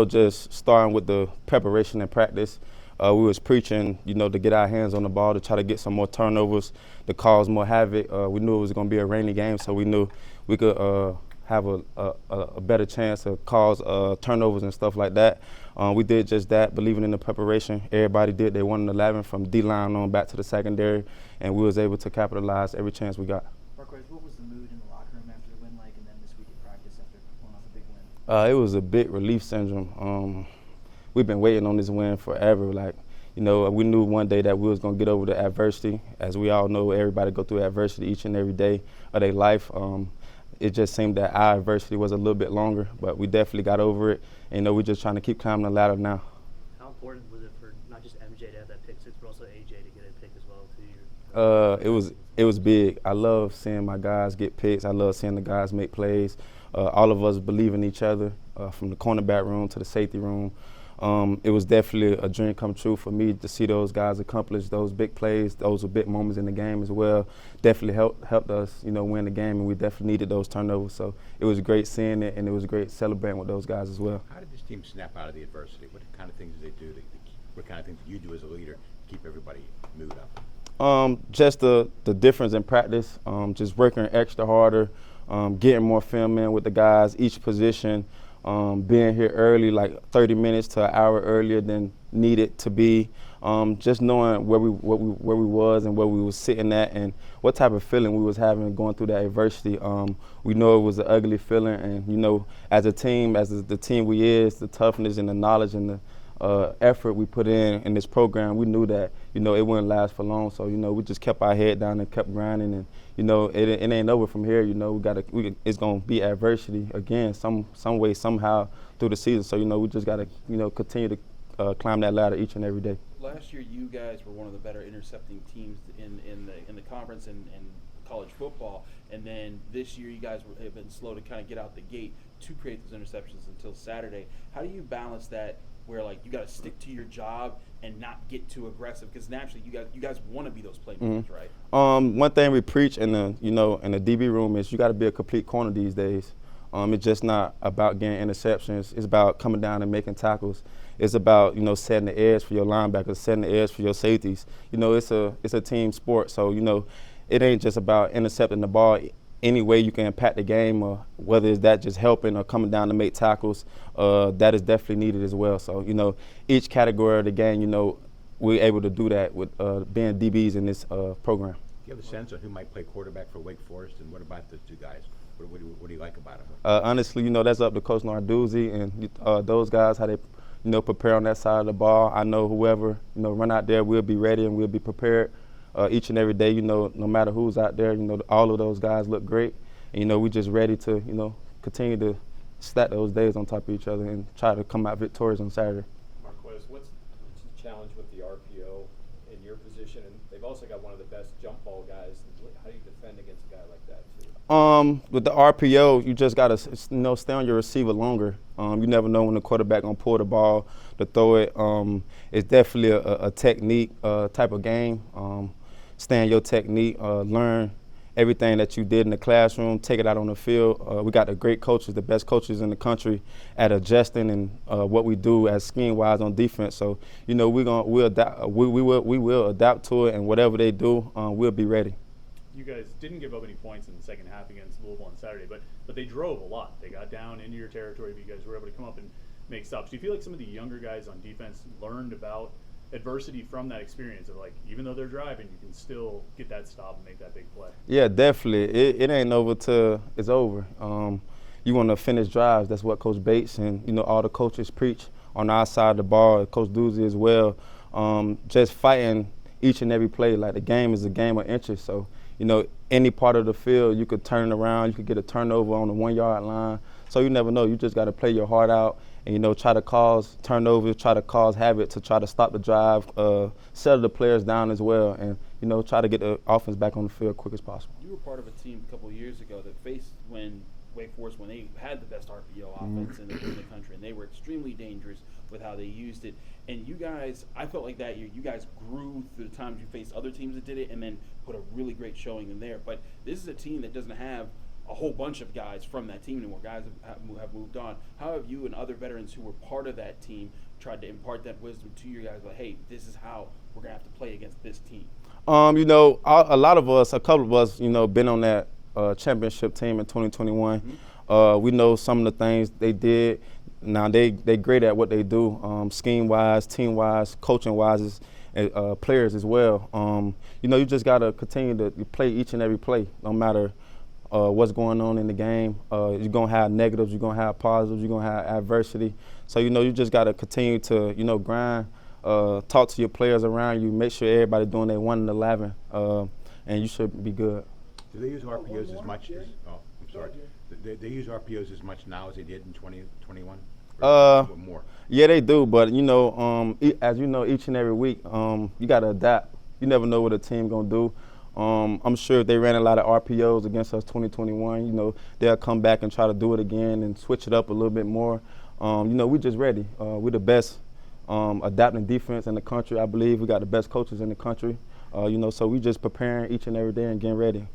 Just starting with the preparation and practice. We was preaching, to get our hands on the ball, to try to get some more turnovers, to cause more havoc. We knew it was going to be a rainy game, so we knew we could have a better chance to cause turnovers and stuff like that. We did just that, believing in the preparation. Everybody did. They 1 and 11 from D-line on back to the secondary, and we was able to capitalize every chance we got. Marquis, what was the mood in the locker room after the win like, and then this week at practice after pulling off a big win? It was a big relief syndrome. We've been waiting on this win forever. We knew one day that we was gonna get over the adversity. As we all know, everybody go through adversity each and every day of their life. It just seemed that our adversity was a little bit longer, but we definitely got over it. And, we're just trying to keep climbing the ladder now. How important was it for not just MJ to have that pick six, but also AJ to get a pick as well too? It was big. I love seeing my guys get picks. I love seeing the guys make plays. All of us believe in each other, from the cornerback room to the safety room. It was definitely a dream come true for me to see those guys accomplish those big plays. Those were big moments in the game as well. Definitely helped us, win the game, and we definitely needed those turnovers. So it was great seeing it, and it was great celebrating with those guys as well. How did this team snap out of the adversity? What kind of things did they do? What kind of things do you do as a leader to keep everybody moved up? Just the difference in practice, just working extra harder, getting more film in with the guys, each position. Being here early, like 30 minutes to an hour earlier than needed to be. Just knowing where we was and where we was sitting at and what type of feeling we was having going through that adversity. We know it was an ugly feeling, and as a team, as the team we is, the toughness and the knowledge and the effort we put in this program, we knew that it wouldn't last for long. So we just kept our head down and kept grinding, and it ain't over from here. It's gonna be adversity again, some way, somehow through the season. So we just gotta continue to climb that ladder each and every day. Last year, you guys were one of the better intercepting teams in the conference and college football, and then this year you guys have been slow to kind of get out the gate to create those interceptions until Saturday. How do you balance that, where you got to stick to your job and not get too aggressive, because naturally you guys want to be those playmakers, right? One thing we preach in the DB room is you got to be a complete corner these days. It's just not about getting interceptions. It's about coming down and making tackles. It's about setting the edge for your linebackers, setting the edge for your safeties. It's a team sport, so it ain't just about intercepting the ball. Any way you can impact the game, or whether it's that just helping or coming down to make tackles, that is definitely needed as well. So each category of the game, we're able to do that with being DBs in this program. Do you have a sense of who might play quarterback for Wake Forest, and what about the two guys? What do you like about them? Honestly, that's up to Coach Narduzzi and those guys, how they prepare on that side of the ball. I know whoever run out there, we'll be ready and we'll be prepared. Each and every day, no matter who's out there, all of those guys look great. And, we just ready to, continue to stack those days on top of each other and try to come out victorious on Saturday. Marquis, what's the challenge with the RPO in your position? And they've also got one of the best jump ball guys. How do you defend against a guy like that, too? With the RPO, you just got to, stay on your receiver longer. You never know when the quarterback going to pull the ball to throw it. It's definitely a technique type of game. Stay in your technique, learn everything that you did in the classroom, take it out on the field. We got the great coaches, the best coaches in the country at adjusting and what we do as scheme-wise on defense. So, we'll adapt. We will adapt to it, and whatever they do, we'll be ready. You guys didn't give up any points in the second half against Louisville on Saturday, but they drove a lot. They got down into your territory, but you guys were able to come up and make stops. Do you feel like some of the younger guys on defense learned about adversity from that experience of even though they're driving, you can still get that stop and make that big play? Yeah, definitely. It ain't over till it's over. You want to finish drives. That's what Coach Bates and all the coaches preach on our side of the ball. Coach Doozy as well. Just fighting each and every play. The game is a game of inches. So any part of the field you could turn around. You could get a turnover on the 1 yard line. So you never know. You just got to play your heart out. And, try to cause turnovers, try to cause havoc to try to stop the drive, settle the players down as well, and, try to get the offense back on the field quick as possible. You were part of a team a couple of years ago that faced Wake Forest when they had the best RPO offense in the country, and they were extremely dangerous with how they used it. And you guys, I felt like that year, you guys grew through the times you faced other teams that did it and then put a really great showing in there. But this is a team that doesn't have a whole bunch of guys from that team anymore. Guys have moved on. How have you and other veterans who were part of that team tried to impart that wisdom to you guys? Like, hey, this is how we're gonna have to play against this team. You know, a lot of us, a couple of us, you know, been on that championship team in 2021. We know some of the things they did. Now they great at what they do, scheme wise, team wise, coaching wise, players as well. You know, you just gotta continue to play each and every play, no matter what's going on in the game. You're gonna have negatives, you're gonna have positives, you're gonna have adversity. So you know, you just gotta continue to grind, talk to your players around you, make sure everybody doing their 1 in 11, and you should be good. Do they use RPOs as much as? Oh, I'm sorry. They use RPOs as much now as they did in 2021? Or more? Yeah, they do. But you know, as you know, each and every week, you got to adapt. You never know what a team gonna do. I'm sure if they ran a lot of RPOs against us 2021, you know, they'll come back and try to do it again and switch it up a little bit more. You know, we just ready. We're the best adapting defense in the country. I believe we got the best coaches in the country. You know, so we just preparing each and every day and getting ready.